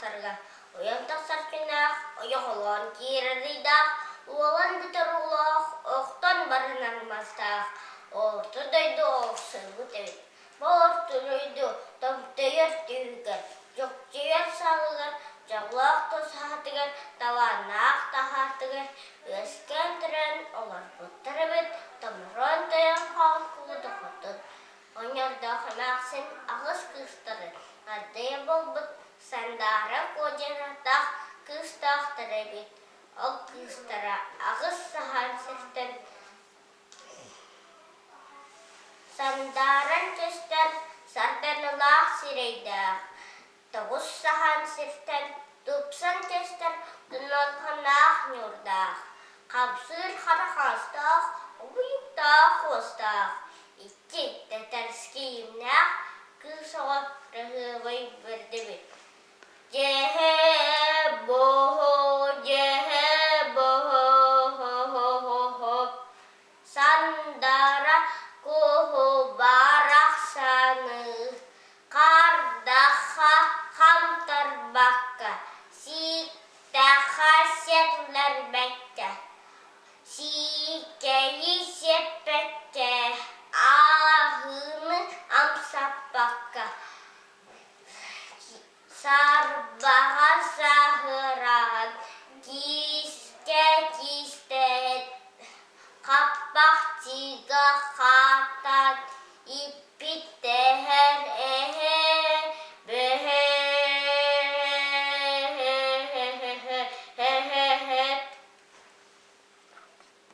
тахтарга. Оян тахсарчынах, ояғылан киридах, уолан бітірулах, оқтан барынан мастах. Орты дойду оқсылғы тәбет. Борты дойду томтайыр түйгер, жоқтайыр сағығыр, жағлақ тосатығыр, таланақ тахатығыр, өскен түрін олар бұттыры бет, тамыран таян қағылды құтын. Онярда қанақсын ағыз кыстыры, ардайы болбыт, сандары қожанатақ кыстақтыры бет. Ол кыстыра ағыз сахан сіртін, сандарын көстер сарданылақ сирейдақ. Тоғыз сахан сіртін, тұпсан көстер тұнатқанақ нұрдақ. Қапсыр қарақастақ, ұйықтақ остақ. Икки тәтәрскейімнақ күсоға рығығой бірді бет. Sandara kuhu barak sana, kardaha ham terbaka, sita khasiatlar baca, sikeyi sepete, ahını amsapaka. Sarbaha sahıran, kiste, kapak tiga khatan, ipit tehe